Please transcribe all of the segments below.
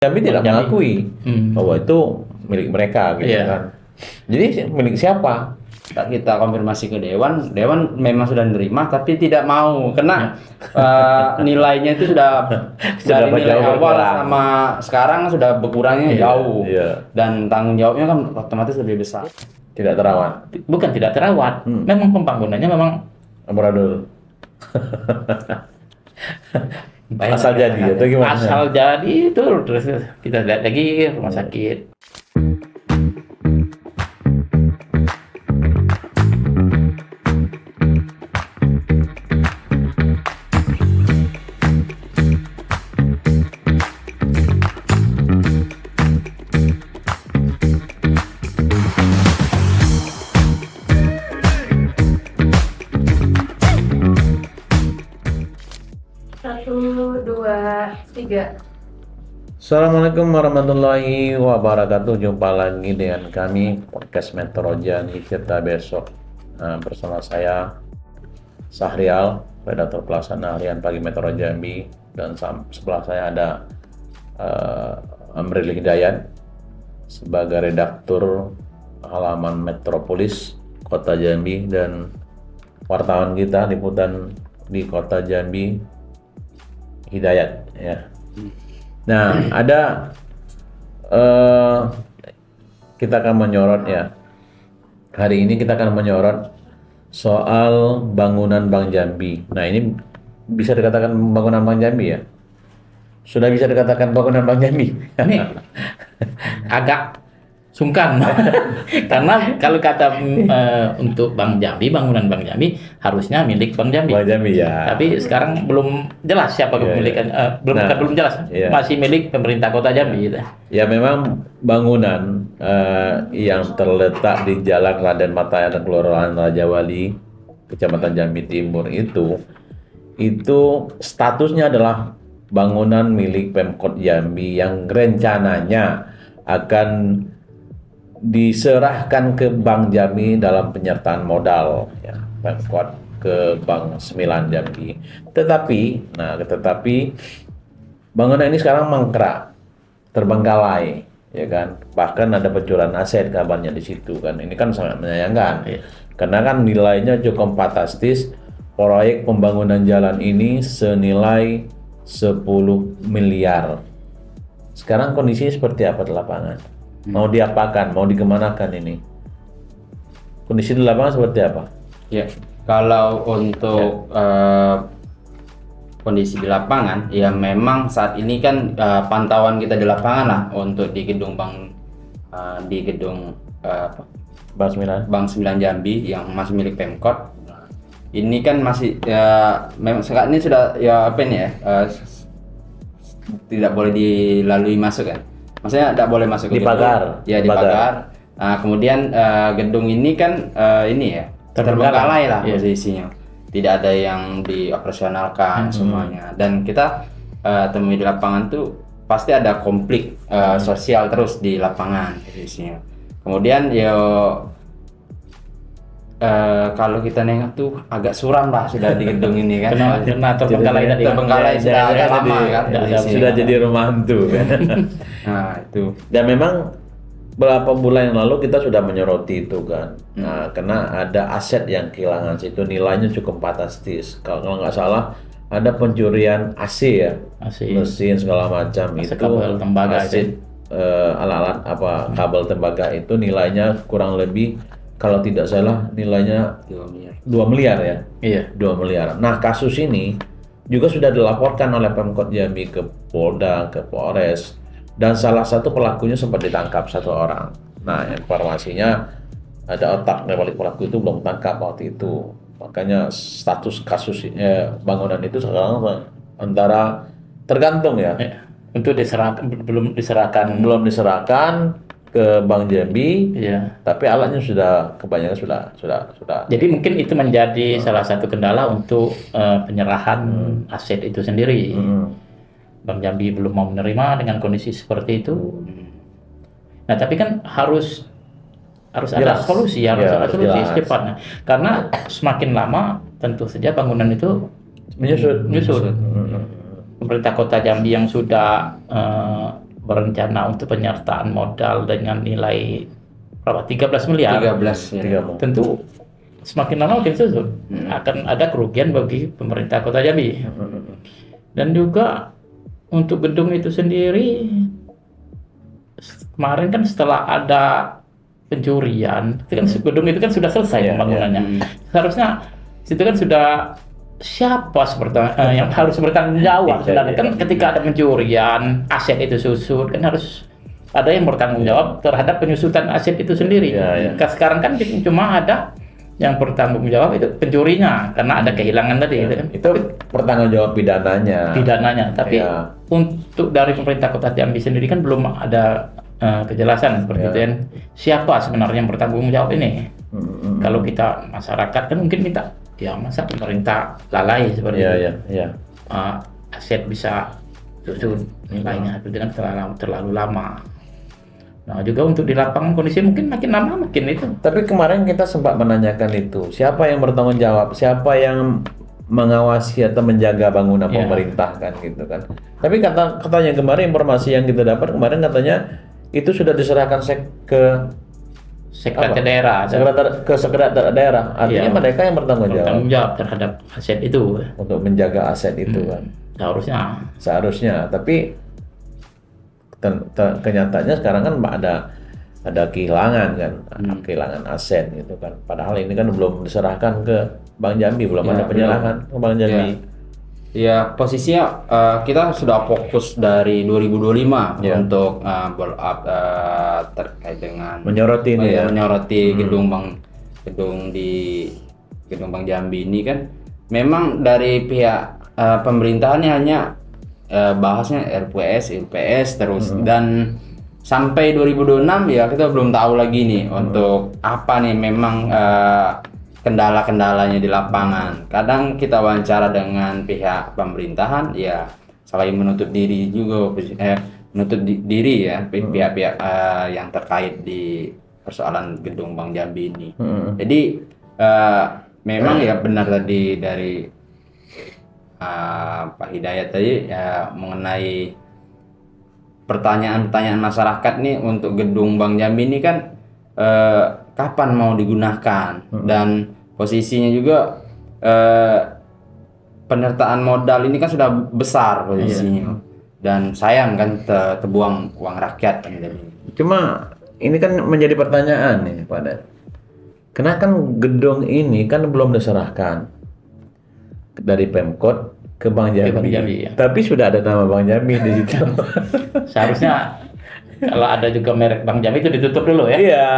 Jambi tidak Jambi. mengakui bahwa itu milik mereka gitu Iya. kan. Jadi milik siapa? Kita konfirmasi ke Dewan memang sudah menerima tapi tidak mau karena nilainya itu sudah Sudah dari nilai jauh awal berkurang. sama sekarang sudah berkurangnya Iya, jauh iya. dan tanggung jawabnya kan otomatis lebih besar. Tidak terawat. Bukan tidak terawat, memang pembangunannya memang Amburadul. banyak Asal jadi atau gimana? asal jadi itu terus kita lihat lagi rumah sakit. Satu, dua, tiga. Assalamualaikum warahmatullahi wabarakatuh. Jumpa lagi dengan kami podcast Metro Jani Kita Besok. Bersama saya Sahrial, redaktur pelaksana harian Pagi Metro Jambi, dan sebelah saya ada Amril Hidayat sebagai redaktur halaman Metropolis Kota Jambi dan wartawan kita liputan di Kota Jambi Hidayat ya. Nah, ada kita akan menyorot ya. Hari ini kita akan menyorot soal bangunan Bank Jambi. Nah, ini bisa dikatakan bangunan Bank Jambi ya? Sudah bisa dikatakan bangunan Bank Jambi? Ini agak sungkan karena kalau kata untuk Bank Jambi, bangunan Bank Jambi harusnya milik Bank Jambi. Bank Jambi ya. Tapi sekarang belum jelas siapa kepemilikan, belum jelas, masih milik pemerintah Kota Jambi. Gitu. Ya memang bangunan yang terletak di Jalan Raden Matahari dan Kelurahan Raja Wali, Kecamatan Jambi Timur itu statusnya adalah bangunan milik Pemkot Jambi yang rencananya akan diserahkan ke Bank Jambi dalam penyertaan modal ya, Pemkot ke Bank Sembilan Jambi. Tetapi bangunan ini sekarang mangkrak, terbengkalai, ya kan? Bahkan ada pencurian aset kabarnya di situ kan. Ini kan sangat menyayangkan. Karena kan nilainya cukup fantastis. Proyek pembangunan jalan ini senilai 10 miliar. Sekarang kondisinya seperti apa di lapangan? Mau diapakan? Mau dikemanakan ini? Kondisi di lapangan seperti apa? Ya, kalau untuk kondisi di lapangan, ya memang saat ini kan pantauan kita di lapangan lah untuk di gedung Bank Sembilan Jambi yang masih milik Pemkot. Ini kan masih memang saat ini sudah tidak boleh dilalui masuk kan. Maksudnya tidak boleh masuk ke Di gedung. pagar. Ya, di pagar. Nah, kemudian gedung ini kan terbengkalai lah posisinya. Tidak ada yang dioperasionalkan semuanya. Dan kita temui di lapangan tuh pasti ada konflik sosial terus di lapangan posisinya. Kemudian kalau kita nengok tuh agak suram lah sudah di gedung ini kan. Karena terbengkalai tadi. Terbengkalai sudah agak lama kan. Sudah jadi rumah hantu kan. Nah, itu. Dan memang beberapa bulan yang lalu kita sudah menyoroti itu kan. Nah, karena ada aset yang kehilangan situ, nilainya cukup fantastis. Kalau nggak salah ada pencurian AC ya, mesin segala macam itu. Kabel tembaga aset alat-alat kabel tembaga itu nilainya kurang lebih kalau tidak salah nilainya 2 miliar ya. Iya. 2 miliar. Nah, kasus ini juga sudah dilaporkan oleh Pemkot Jambi ke Polda, ke Polres. Dan salah satu pelakunya sempat ditangkap 1 orang. Nah, informasinya ada otak balik pelaku itu belum tangkap waktu itu. Makanya status kasus bangunan itu sekarang antara tergantung ya. Untuk belum diserahkan ke Bank Jambi. Iya. Tapi alatnya kebanyakan sudah. Jadi mungkin itu menjadi salah satu kendala untuk penyerahan aset itu sendiri. Bank Jambi belum mau menerima dengan kondisi seperti itu. Nah, tapi kan harus ada solusi, ada solusi secepatnya. Karena semakin lama tentu saja bangunan itu menyusut. Pemerintah Kota Jambi yang sudah berencana untuk penyertaan modal dengan nilai berapa? 13 miliar. 13 ya. Tentu semakin lama makin susut. Akan ada kerugian bagi pemerintah Kota Jambi. Dan juga untuk gedung itu sendiri, kemarin kan setelah ada pencurian, itu kan gedung itu kan sudah selesai pembangunannya. Seharusnya situ kan sudah siapa yang harus bertanggung jawab sebenarnya kan ketika ada pencurian aset itu susut kan harus ada yang bertanggung jawab terhadap penyusutan aset itu sendiri. Sekarang kan cuma ada yang bertanggung jawab itu pencurinya karena ada kehilangan tadi gitu kan. Itu bertanggung jawab pidananya. Tapi untuk dari pemerintah Kota Jambi sendiri kan belum ada kejelasan seperti itu kan. Siapa sebenarnya yang bertanggung jawab ini? Kalau kita masyarakat kan mungkin minta ya masa pemerintah lalai seperti itu. Aset bisa susut nilainya itu kan terlalu lama. Nah juga untuk di lapangan kondisi mungkin makin lama makin itu. Tapi kemarin kita sempat menanyakan itu, siapa yang bertanggung jawab, siapa yang mengawasi atau menjaga bangunan pemerintah kan gitu kan. Tapi katanya kemarin informasi yang kita dapat kemarin katanya itu sudah diserahkan ke sekretariat daerah, sekretariat daerah. Artinya mereka yang bertanggung jawab terhadap aset itu untuk menjaga aset itu kan. Seharusnya. Tapi kenyataannya sekarang kan ada kehilangan kan, kehilangan aset gitu kan. Padahal ini kan belum diserahkan ke Bank Jambi, belum ada penyerahan ke Bank Jambi. Ya posisinya kita sudah fokus dari 2025 untuk build up terkait dengan menyoroti ini menyoroti gedung Bank Jambi ini kan. Memang dari pihak pemerintahannya hanya bahasnya LPS terus dan sampai 2026 ya kita belum tahu lagi nih untuk apa nih memang kendala-kendalanya di lapangan. Kadang kita wawancara dengan pihak pemerintahan ya selain menutup diri juga diri ya pihak-pihak yang terkait di persoalan gedung Bank Jambi ini. Jadi memang ya benar tadi dari Pak Hidayat tadi ya mengenai pertanyaan-pertanyaan masyarakat nih untuk gedung Bank Jambi ini kan kapan mau digunakan dan posisinya juga penyertaan modal ini kan sudah besar posisinya dan sayang kan terbuang uang rakyat kan jadi. Cuma ini kan menjadi pertanyaan nih Pak Dan. Karena kan gedung ini kan belum diserahkan dari Pemkot ke Bank Jambi. Tapi sudah ada nama Bank Jambi di situ. Seharusnya kalau ada juga merek Bank Jambi itu ditutup dulu ya. Iya,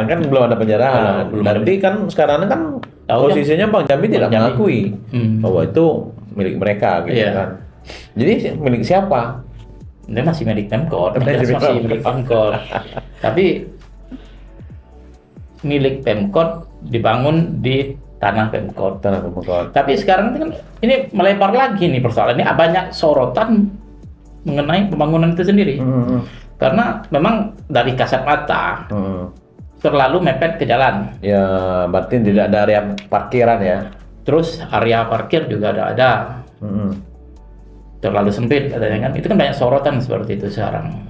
kan belum ada penyerahan. Nanti kan sekarang kan posisinya Bank Jambi tidak mengakui bahwa itu milik mereka gitu kan. Jadi milik siapa? Ini masih milik Pemkot. Masih milik Pemkot. Tapi milik Pemkot dibangun di tanah Pemkot. Tapi sekarang kan ini melebar lagi nih persoalan ini banyak sorotan mengenai pembangunan itu sendiri. Karena memang dari kasat mata terlalu mepet ke jalan. Ya, berarti tidak ada area parkiran ya. Terus area parkir juga ada. Terlalu sempit katanya kan. Itu kan banyak sorotan seperti itu sekarang.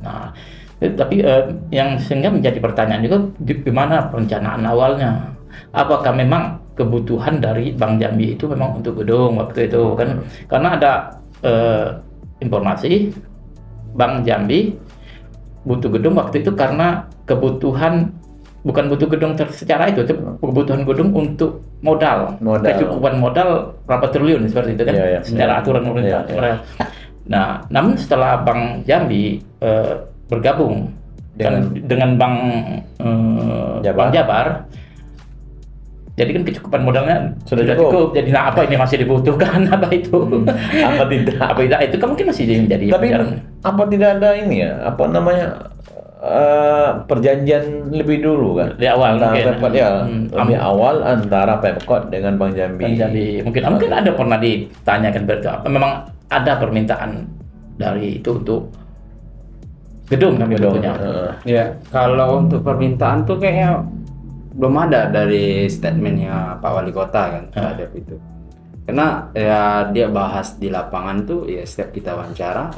Nah, tapi yang sehingga menjadi pertanyaan juga gimana perencanaan awalnya. Apakah memang kebutuhan dari Bank Jambi itu memang untuk gedung waktu itu kan? Karena ada informasi Bank Jambi butuh gedung waktu itu karena kebutuhan bukan butuh gedung secara itu kebutuhan gedung untuk modal. Kecukupan modal berapa triliun seperti itu kan secara aturan pemerintah. Nah, namun setelah Bank Jambi bergabung dengan Bank Jabar, jadi kan kecukupan modalnya sudah cukup. Jadi apa ini masih dibutuhkan apa itu? Apa tidak? Apa tidak itu kan mungkin masih menjadi. Tapi apa tidak ada ini ya? Apa namanya perjanjian lebih dulu kan? Di awal lebih awal antara Pemkot dengan Bank Jambi. Mungkin ada pernah ditanyakan berarti apa? Memang ada permintaan dari itu untuk gedung kami punya. Ya kalau untuk permintaan tuh kayaknya belum ada dari statementnya Pak Wali Kota kan terhadap itu. Karena ya dia bahas di lapangan tuh ya setiap kita wawancara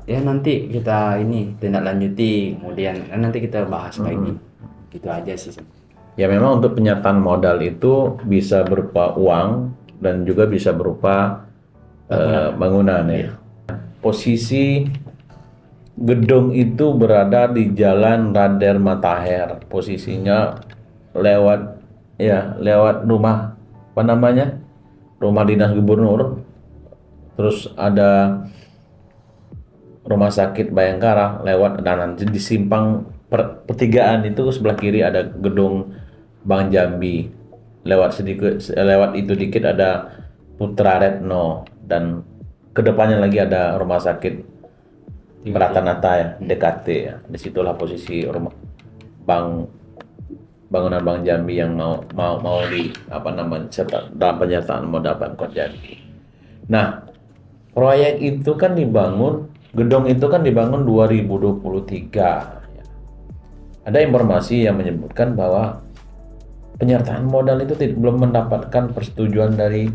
ya nanti kita ini tindak lanjuti, kemudian nanti kita bahas lagi. Gitu aja sih. Ya memang untuk penyertaan modal itu bisa berupa uang dan juga bisa berupa bangunan ya. Posisi gedung itu berada di Jalan Raden Matahir. Posisinya lewat rumah apa namanya? Rumah dinas gubernur. Terus ada rumah sakit Bayangkara lewat, dan nanti di simpang pertigaan itu sebelah kiri ada gedung Bank Jambi. Lewat itu dikit ada Putra Retno, dan kedepannya lagi ada rumah sakit Pratanata ya, DKT ya. Disitulah posisi rumah bangunan Bank Jambi yang mau di dalam penyertaan modal Pemkot Jambi. Nah, proyek itu kan gedung itu kan dibangun 2023. Ada informasi yang menyebutkan bahwa penyertaan modal itu belum mendapatkan persetujuan dari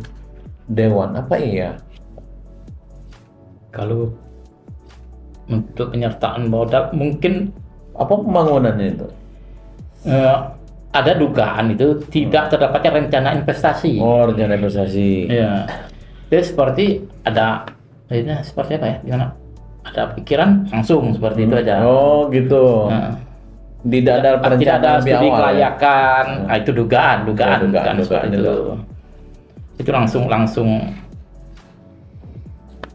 Dewan. Apa iya? Kalau untuk penyertaan modal mungkin Apa pembangunannya itu? ada dugaan itu tidak terdapatnya rencana investasi. Oh, rencana investasi. Ya, dia seperti ada ini seperti apa ya? Gimana? Ada pikiran langsung seperti itu aja. Oh, gitu. Nah, Tidak ada tidak perencanaan ada lebih studi awal. kelayakan. Nah, itu dugaan dugaan seperti itu. Itu langsung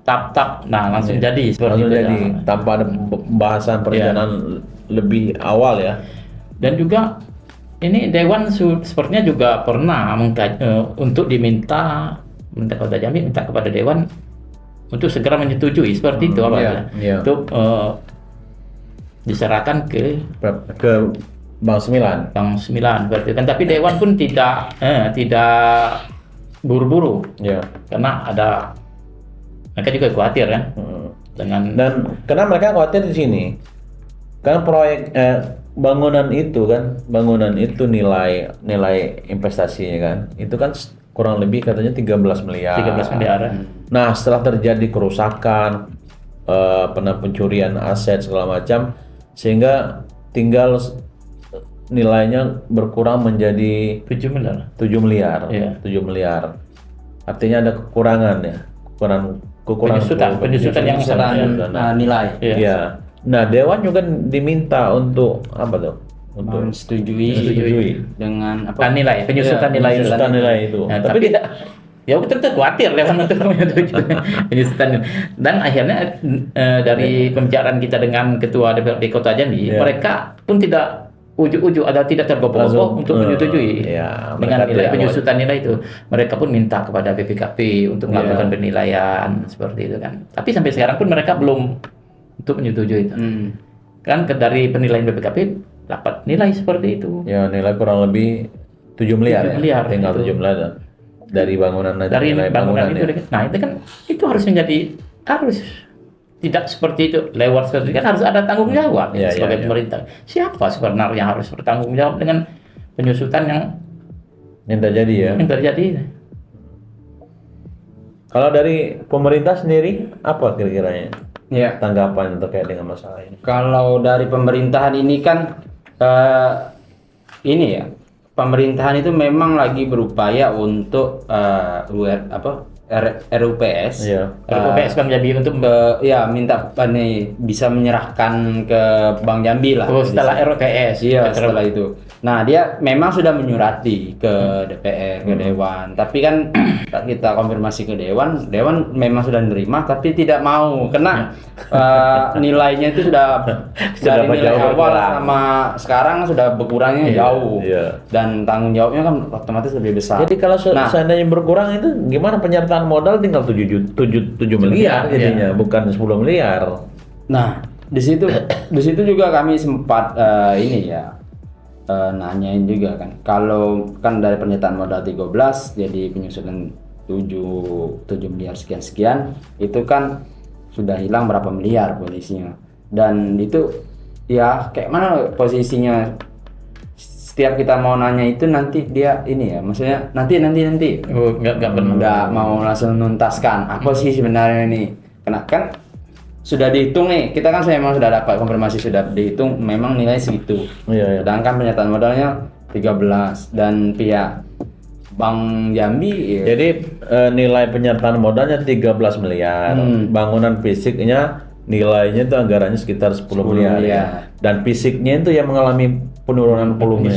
tap. Nah, langsung jadi seperti Langsung itu. jadi Ya. tanpa ada pembahasan perencanaan lebih awal ya. Dan juga ini Dewan sepertinya juga pernah untuk minta Kota Jambi minta kepada Dewan untuk segera menyetujui seperti itu awalnya. iya. Untuk diserahkan ke Ke Bank Sembilan. Bank 9 berarti kan, tapi Dewan pun tidak buru-buru Ya. karena mereka juga khawatir kan dengan Dan karena mereka khawatir di sini, kan proyek bangunan itu nilai investasinya kan, itu kan kurang lebih katanya 13 miliar. 13 miliar. Nah, setelah terjadi kerusakan, pencurian aset segala macam, sehingga tinggal nilainya berkurang menjadi 7 miliar. 7 miliar. Iya. 7 miliar. Artinya ada kekurangan ya. Kekurangan Penyusutan yang nilai. Iya. Iya. Nah, Dewan juga diminta untuk apa tuh? Untuk Menyetujui dengan apa? Nilai, penyusutan Iya, nilai. penyusutan nilai itu. Nah, Tapi tidak. Ya kita khawatir Dewan untuk menyetujui penyusutan. Dan akhirnya dari pembicaraan kita dengan Ketua DPRD Kota Jambi, Iya. mereka pun tidak ujuk-ujuk atau tidak tergopoh-gopoh Langsung, untuk menyetujui iya, dengan mereka nilai tidak penyusutan nilai itu. Mereka pun minta kepada BPKP untuk melakukan penilaian seperti itu kan. Tapi sampai sekarang pun mereka belum untuk menyetujui itu. Kan dari penilaian BPKP dapat nilai seperti itu. Ya, nilai kurang lebih 7 miliar. 7 miliar, Tinggal itu. 7 miliar dari bangunan aja, Dari nilai bangunan bangunan itu. ya. Nah, itu kan itu harus tidak seperti itu lewat seperti itu, kan harus ada tanggung jawab Iya, sebagai iya. pemerintah. Siapa sebenarnya yang harus bertanggung jawab dengan penyusutan Yang terjadi ya. yang terjadi? Kalau dari pemerintah sendiri apa kira-kiranya Ya. tanggapan terkait dengan masalah ini? Kalau dari pemerintahan ini kan ini ya, pemerintahan itu memang lagi berupaya untuk RUPS. Iya. RUPS Bank Jambi untuk minta bisa menyerahkan ke Bank Jambi lah. setelah RUPS. Iya, setelah itu. Nah, dia memang sudah menyurati ke DPR, ke Dewan. Tapi kan kita konfirmasi ke Dewan memang sudah menerima, tapi tidak mau karena nilainya itu sudah dari nilai jauh awal berkurang. sama sekarang sudah berkurangnya jauh. iya. Dan tanggung jawabnya kan otomatis lebih besar. Jadi kalau Nah, seandainya berkurang itu gimana penyertaan modal tinggal 7 miliar jadinya, bukan 10 miliar. Nah, di situ juga kami sempat nanyain juga kan. Kalau kan dari penyertaan modal 13 jadi penyusutan 7 miliar sekian itu kan sudah hilang berapa miliar posisinya. Dan itu ya kayak mana posisinya, setiap kita mau nanya itu nanti dia ini ya, maksudnya nanti nggak benar. nggak mau langsung nuntaskan apa sih sebenarnya ini. Karena kan sudah dihitung nih, kita kan memang sudah dapat konfirmasi sudah dihitung memang nilai segitu. Iya. Sedangkan penyertaan modalnya 13 dan pihak Bank Jambi Jadi nilai penyertaan modalnya 13 miliar, bangunan fisiknya nilainya itu anggarannya sekitar 10 miliar. Ya. Dan fisiknya itu yang mengalami penurunan volume,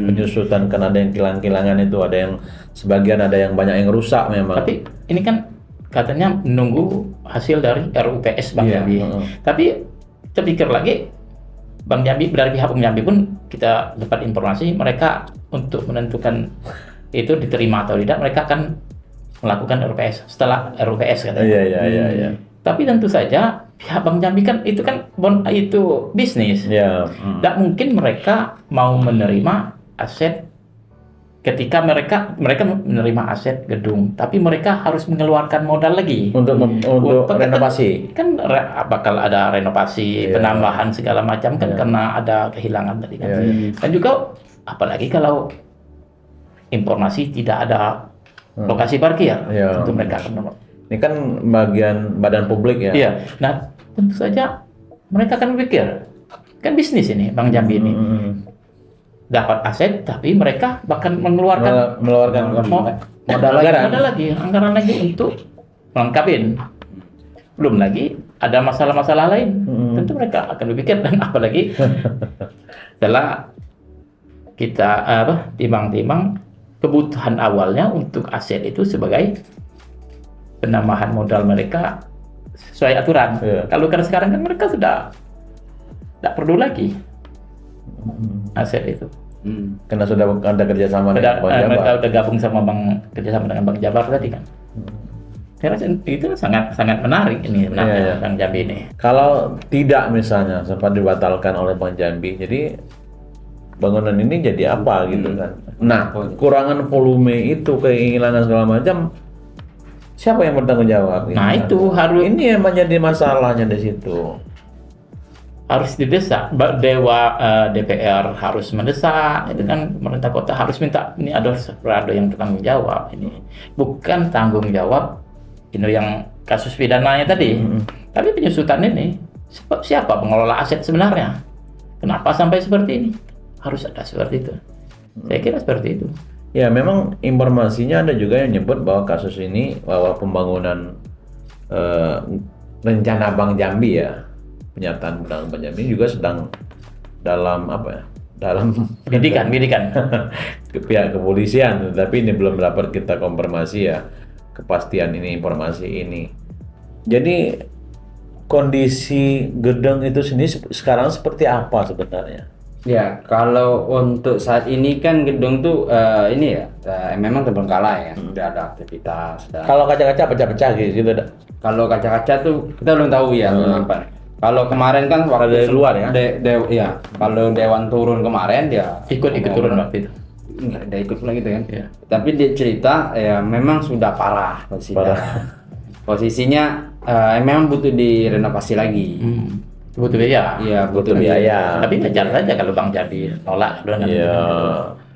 penyusutan kan ada yang kilang-kilangan itu, ada yang sebagian ada yang banyak yang rusak memang. Tapi ini kan katanya menunggu hasil dari RUPS Bank Jambi. Tapi kita pikir lagi, Bank Jambi, dari pihak Bank Jambi pun kita dapat informasi mereka untuk menentukan itu diterima atau tidak, mereka akan melakukan RUPS setelah RUPS katanya. Iya. Tapi tentu saja pihak Bank Jambi kan itu bisnis. Iya. Tidak mungkin mereka mau menerima aset ketika mereka menerima aset gedung, tapi mereka harus mengeluarkan modal lagi Untuk renovasi. Kan bakal ada renovasi, penambahan segala macam kan karena ada kehilangan tadi kan. Dan juga apalagi kalau informasi tidak ada lokasi parkir, tentu mereka akan Ini kan bagian badan publik ya. Iya. Nah, tentu saja mereka akan berpikir, kan bisnis ini Bank Jambi ini. Dapat aset, tapi mereka bahkan mengeluarkan modal lagi, anggaran lagi untuk melengkapi. Belum lagi ada masalah-masalah lain. Tentu mereka akan berpikir, dan apalagi setelah kita timbang-timbang kebutuhan awalnya untuk aset itu sebagai penambahan modal mereka sesuai aturan. Kalau kan sekarang kan mereka sudah tidak perlu lagi aset itu. Karena sudah ada kerjasama dengan Bank Jabar. Mereka udah gabung sama kerjasama dengan Bank Jabar tadi kan. Saya rasa itu sangat menarik ini Bank Jambi ini. Kalau tidak misalnya sempat dibatalkan oleh Bank Jambi, jadi bangunan ini jadi apa gitu kan? Nah, kurangan volume itu, kehilangan segala macam, siapa yang bertanggung jawab? Nah itu harus, ini yang menjadi masalahnya di situ. Harus didesak, DPR harus mendesak, itu kan pemerintah kota harus minta, ini ada yang bertanggung jawab ini, bukan tanggung jawab ini yang kasus pidananya tadi, tapi penyusutan ini siapa pengelola aset sebenarnya? Kenapa sampai seperti ini? Harus ada seperti itu. Saya kira seperti itu. Ya, memang informasinya ada juga yang nyebut bahwa kasus ini, bahwa pembangunan rencana Bank Jambi ya, penyertaan Bank Jambi juga sedang dalam dalam bidikan ke pihak kepolisian, tapi ini belum dapat kita konfirmasi ya kepastian ini, informasi ini. Jadi kondisi gedung itu sendiri sekarang seperti apa sebenarnya? Ya, kalau untuk saat ini kan gedung tuh memang terbengkalai ya, udah ada aktivitas. Kalau kaca-kaca pecah-pecah gitu. Kalau kaca-kaca tuh kita belum tahu ya kenapa. Kalau kemarin kan waktu dari luar ya. Kalau Dewan turun kemarin dia ikut turun waktu itu. Enggak ada ikut pula gitu kan. Ya. Tapi dia cerita ya memang sudah parah posisinya memang butuh direnovasi lagi. Butuh biaya. Iya, butuh biaya. Tapi wajar saja kalau Bank Jambi nolak dengan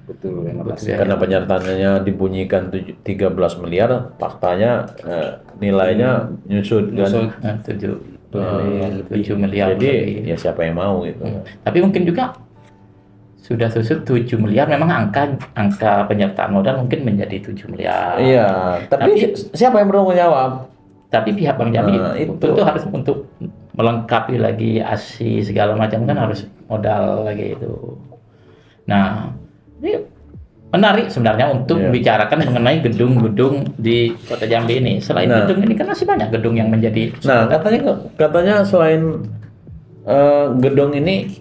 butuh renovasi. Karena penyertaannya dibunyikan 13 miliar, faktanya nilainya nyusut kan. 7 miliar. Jadi ya siapa yang mau gitu. Tapi mungkin juga sudah susut 7 miliar, memang angka penyertaan modal mungkin menjadi 7 miliar. Iya, tapi siapa yang bertanggung jawab? Tapi pihak Bank Jambi itu harus untuk melengkapi lagi ASI segala macam kan harus modal lagi itu. Nah, ini menarik sebenarnya untuk membicarakan mengenai gedung-gedung di Kota Jambi ini. Selain gedung ini kan masih banyak gedung yang menjadi. Nah, katanya selain gedung ini,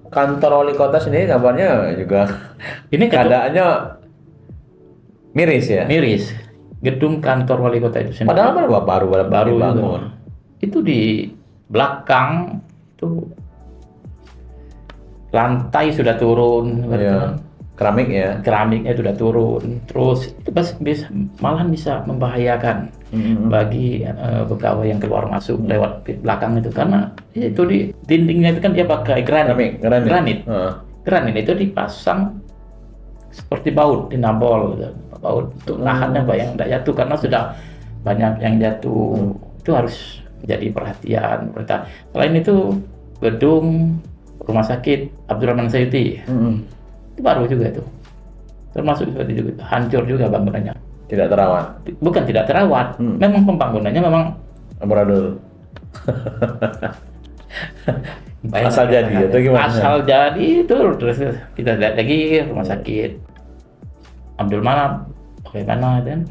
kantor wali kota sendiri kabarnya juga ini keadaannya miris ya. Miris. Gedung kantor wali kota itu sendiri. Padahal baru dibangun. Itu di belakang tuh lantai sudah turun, keramiknya sudah turun, terus itu malahan bisa membahayakan bagi pegawai yang keluar masuk lewat belakang itu, karena itu di dindingnya itu kan dia pakai granit itu dipasang seperti baut, dinabol baut untuk nahannya yang tidak jatuh, karena sudah banyak yang jatuh. Itu harus jadi perhatian pemerintah. Selain itu gedung rumah sakit Abdurrahman Sayuti itu baru juga itu, termasuk seperti itu, hancur juga bangunannya. Tidak terawat. Bukan tidak terawat, memang pembangunannya memang Amburadul. banyak. Asal jadi atau gimana? Asal jadi itu. Terus kita lihat lagi rumah sakit Abdul Manap bagaimana, dan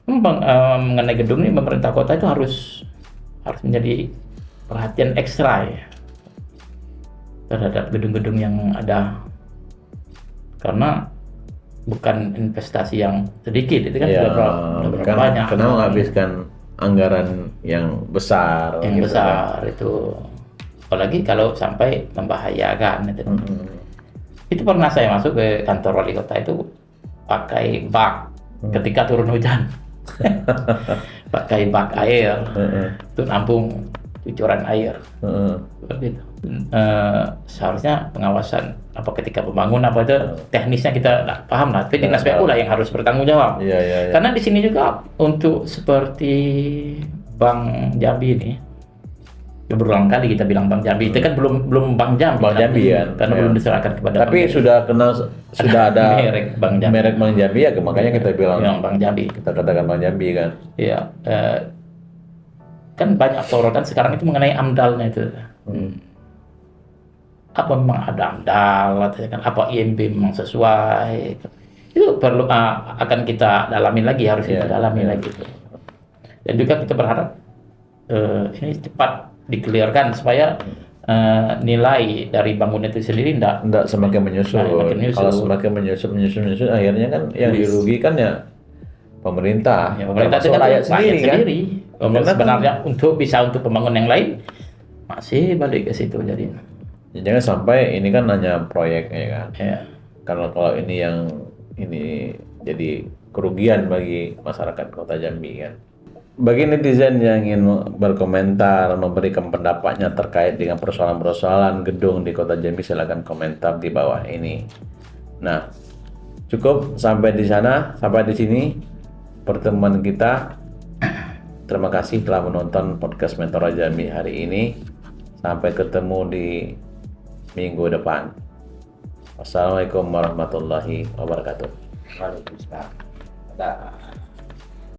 mengenai gedung ini pemerintah kota itu harus menjadi perhatian ekstra ya terhadap gedung-gedung yang ada, karena bukan investasi yang sedikit, itu kan Ya, sudah berapa kan, banyak karena menghabiskan anggaran yang besar. yang gitu besar itu, apalagi kalau sampai membahayakan itu. Itu pernah saya masuk ke kantor wali kota itu pakai bak ketika turun hujan. Pakai bak air itu nampung cucuran air. Seperti itu. Seharusnya pengawasan apa ketika pembangunan apa itu teknisnya kita nggak paham lah, tapi dinas PU lah yang harus bertanggung jawab. Iya. Karena di sini juga untuk seperti Bank Jambi ini, ya berulang kali kita bilang Bank Jambi, itu kan belum Bank Jambi. Bank Jambi kan, karena ya. belum diserahkan kepada Tapi Bank Jambi. sudah ada merek Bank Jambi. merek Bank Jambi ya, makanya kita bilang Bank Jambi. kita katakan Bank Jambi kan. Iya, kan banyak sorotan sekarang itu mengenai AMDAL-nya itu. Apa memang ada AMDAL, atau kan apa IMB memang sesuai? Itu perlu akan kita dalami lagi, harus kita dalami lagi. Dan juga kita berharap ini cepat dikelirkan supaya nilai dari bangunan itu sendiri Enggak semakin menyusul. Kalau semakin menyusul akhirnya kan yang dirugikan ya pemerintah. Ya, pemerintah itu termasuk kan rakyat sendiri kan. Sebenarnya untuk pembangunan yang lain masih balik ke situ jadi. Ya, jangan sampai ini kan hanya proyek ya kan. Ya. Kalau ini jadi kerugian bagi masyarakat Kota Jambi kan. Bagi netizen yang ingin berkomentar, memberikan pendapatnya terkait dengan persoalan-persoalan gedung di Kota Jambi, silakan komentar di bawah ini. Nah, cukup sampai di sini pertemuan kita. Terima kasih telah menonton podcast Mentora Jambi hari ini. Sampai ketemu di minggu depan. Wassalamualaikum warahmatullahi wabarakatuh. Waalaikumsalam.